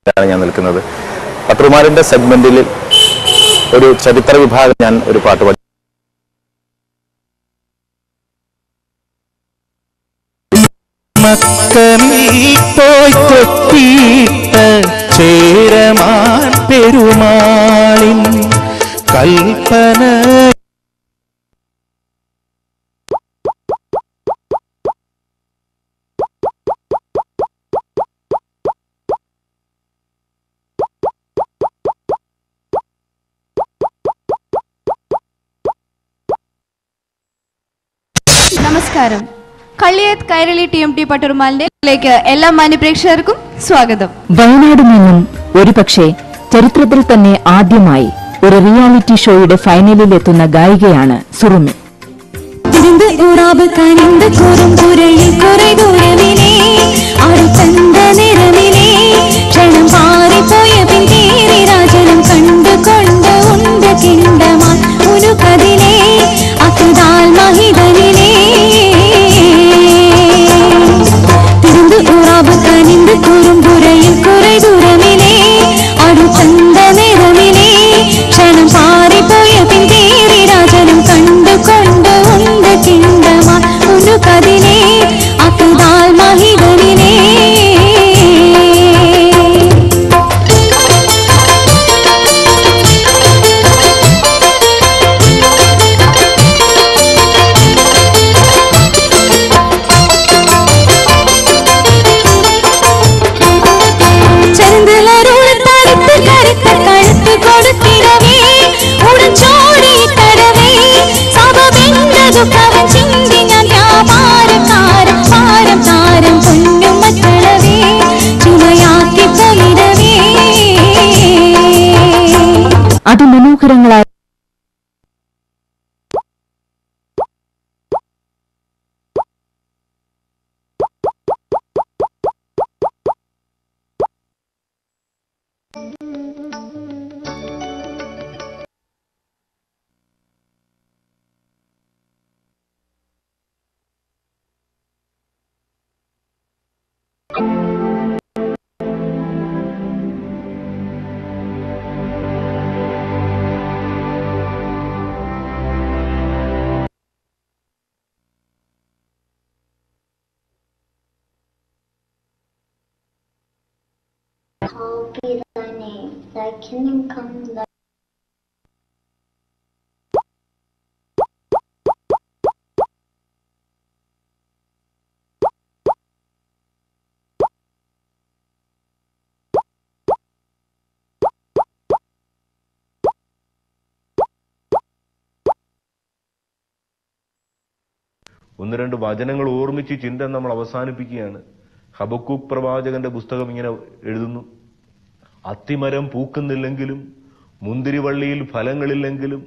ഞാൻ നിൽക്കുന്നത്. പത്രുമാലിന്റെ സെഗ്മെന്റിൽ ഒരു ചരിത്ര വിഭാഗം ഞാൻ ഒരു പാട്ട് പാടി. ചേരമാൻ പെരുമാളിൻ കൽപ്പന നമസ്കാരം. കള്ളിയത്ത് കൈരളി TMT പട്ടർമാലിലേക്ക് എല്ലാ മാന്യപ്രേക്ഷകർക്കും സ്വാഗതം. വയനാട് നിന്നും ഒരുപക്ഷെ ചരിത്രത്തിൽ തന്നെ ആദ്യമായി ഒരു റിയാലിറ്റി ഷോയുടെ ഫൈനലിലെത്തുന്ന ഗായികയാണ് Surumi. അതിമനോഹരങ്ങളായ Be thy name, thy kingdom come, thy ഒന്ന് രണ്ട് വചനങ്ങൾ ഓർമ്മിച്ച് ചിന്ത നമ്മൾ അവസാനിപ്പിക്കുകയാണ്. ഹബക്കൂക്ക് പ്രവാചകന്റെ പുസ്തകം ഇങ്ങനെ എഴുതുന്നു: അത്തിമരം പൂക്കുന്നില്ലെങ്കിലും, മുന്തിരിവള്ളിയിൽ ഫലങ്ങളില്ലെങ്കിലും,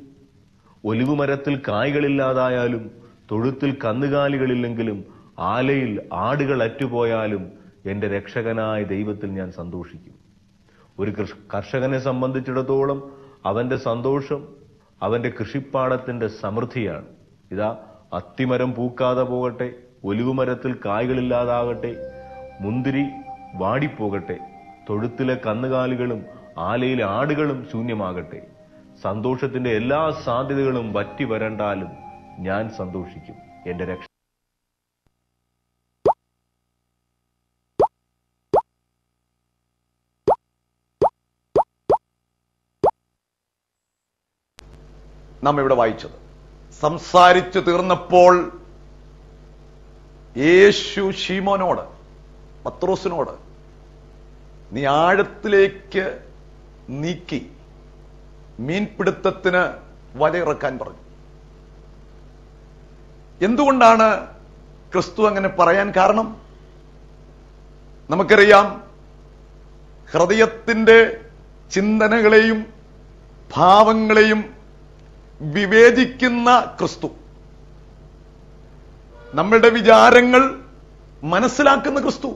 ഒലിവുമരത്തിൽ കായ്കളില്ലാതായാലും, തൊഴുത്തിൽ കന്നുകാലികളില്ലെങ്കിലും, ആലയിൽ ആടുകൾ അറ്റുപോയാലും എന്റെ രക്ഷകനായ ദൈവത്തിൽ ഞാൻ സന്തോഷിക്കും. ഒരു കർഷകനെ സംബന്ധിച്ചിടത്തോളം അവന്റെ സന്തോഷം അവന്റെ കൃഷിപ്പാടത്തിന്റെ സമൃദ്ധിയാണ്. ഇതാ, അത്തിമരം പൂക്കാതെ പോകട്ടെ, ഒലിവുമരത്തിൽ കായ്കളില്ലാതാകട്ടെ, മുന്തിരി വാടിപ്പോകട്ടെ, തൊഴുത്തിലെ കന്നുകാലികളും ആലയിലെ ആടുകളും ശൂന്യമാകട്ടെ, സന്തോഷത്തിന്റെ എല്ലാ സാധ്യതകളും വറ്റി വരണ്ടാലും ഞാൻ സന്തോഷിക്കും. എന്റെ രക്ഷ നാം ഇവിടെ വായിച്ചത്. സംസാരിച്ചു തീർന്നപ്പോൾ യേശു ശീമോനോട്, പത്രോസിനോട്, നീ ആഴത്തിലേക്ക് നീക്കി മീൻപിടുത്തത്തിന് വലയിറക്കാൻ പറഞ്ഞു. എന്തുകൊണ്ടാണ് ക്രിസ്തു അങ്ങനെ പറയാൻ കാരണം? നമുക്കറിയാം, ഹൃദയത്തിന്റെ ചിന്തനകളെയും ഭാവങ്ങളെയും വിവേചിക്കുന്ന ക്രിസ്തു, നമ്മളുടെ വിചാരങ്ങൾ മനസ്സിലാക്കുന്ന ക്രിസ്തു,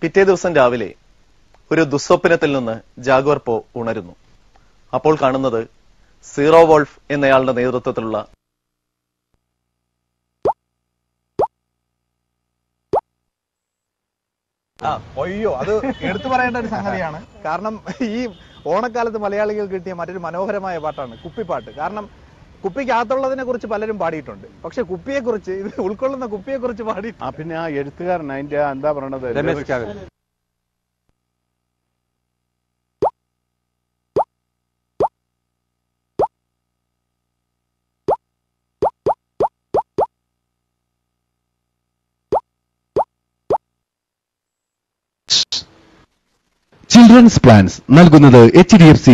പിറ്റേ ദിവസം രാവിലെ ഒരു ദുസ്വപ്നത്തിൽ നിന്ന് ജാഗ്വർ പോ ഉണരുന്നു. അപ്പോൾ കാണുന്നത് സീറോ വോൾഫ് എന്നയാളുടെ നേതൃത്വത്തിലുള്ള അയ്യോ, അത് എടുത്തു പറയേണ്ട ഒരു സംഗതിയാണ്. കാരണം ഈ ഓണക്കാലത്ത് മലയാളികൾ കിട്ടിയ മറ്റൊരു മനോഹരമായ പാട്ടാണ് കുപ്പിപ്പാട്ട്. കാരണം കുപ്പിക്കകത്തുള്ളതിനെ കുറിച്ച് പലരും പാടിയിട്ടുണ്ട്, പക്ഷെ കുപ്പിയെ കുറിച്ച്, ഇത് ഉൾക്കൊള്ളുന്ന കുപ്പിയെ കുറിച്ച് പാടിയിട്ടുണ്ട്. പിന്നെ ആ എഴുത്തുകാരൻ അതിന്റെ എന്താ പറയണത്, രമേശ് കാവൽ. ചിൽഡ്രൻസ് പ്ലാൻസ് നൽകുന്നത് HDFC.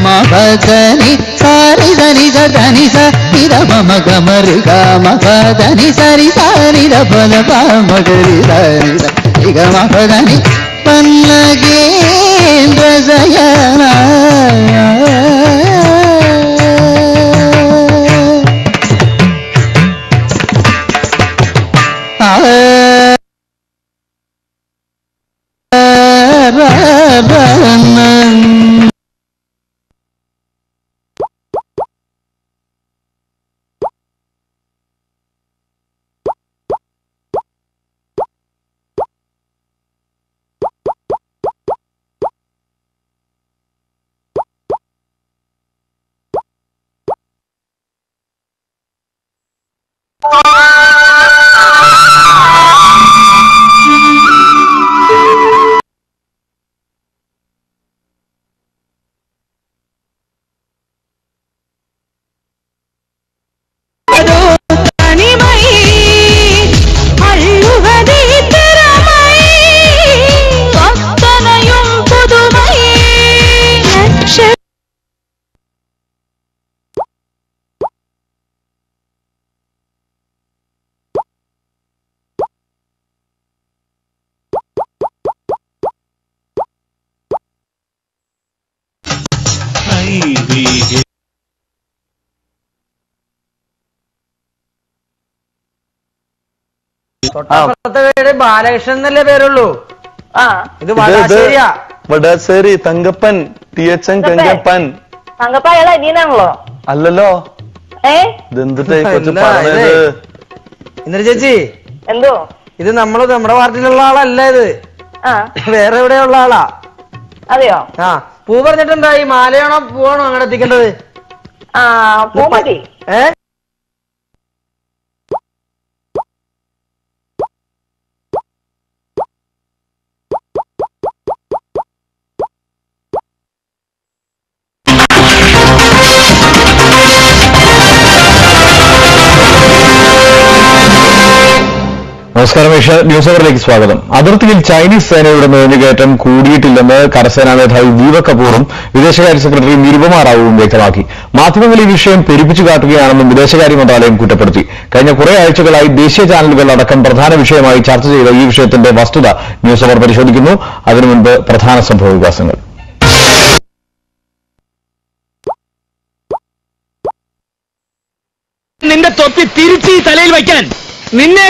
మగని సారి దని దని సరిద మమ గమరి గమని సరి సారిద పద మగరి సరి గమని పన్నగేంద్ర జయన ബാലകൃഷ്ണൻ എന്നല്ലേ പേരുള്ളൂ. ഇത് വടാശ്ശേരി തങ്കപ്പൻ, THN തങ്കപ്പൻ. തങ്കപ്പ അയാളെ അനിയനാണല്ലോ. അല്ലല്ലോ, ഇതെന്തിട്ട് പറഞ്ഞത്? ഇന്ദ്ര ചേച്ചി, എന്തോ ഇത് നമ്മുടെ പാർട്ടിയിലുള്ള ആളല്ല, ഇത് വേറെ എവിടെയുള്ള ആളാ. അതെയോ? പൂ പറഞ്ഞിട്ടെന്താ, ഈ മാലയാണോ പൂവാണോ അങ്ങനെ എത്തിക്കേണ്ടത്? പൂ മതി. നമസ്കാരം. ന്യൂസ് അവറിലേക്ക് സ്വാഗതം. അതിർത്തിയിൽ ചൈനീസ് സേനയുടെ നുഴഞ്ഞുകയറ്റം കൂടിയിട്ടില്ലെന്ന് കരസേനാ മേധാവി ദീപക് കപൂറും വിദേശകാര്യ സെക്രട്ടറി നിരുപമ റാവുവും വ്യക്തമാക്കി. മാധ്യമങ്ങൾ ഈ വിഷയം പെരുപ്പിച്ചു കാട്ടുകയാണെന്നും വിദേശകാര്യ മന്ത്രാലയം കുറ്റപ്പെടുത്തി. കഴിഞ്ഞ കുറെ ആഴ്ചകളായി ദേശീയ ചാനലുകൾ അടക്കം പ്രധാന വിഷയമായി ചർച്ച ചെയ്ത ഈ വിഷയത്തിന്റെ വസ്തുത ന്യൂസ് അവർ പരിശോധിക്കുന്നു. അതിനു മുൻപ് പ്രധാന സംഭവ വികാസങ്ങൾ. നിന്റെ തൊപ്പി തിരിച്ച് തലയിൽ വയ്ക്കാൻ നിന്നെ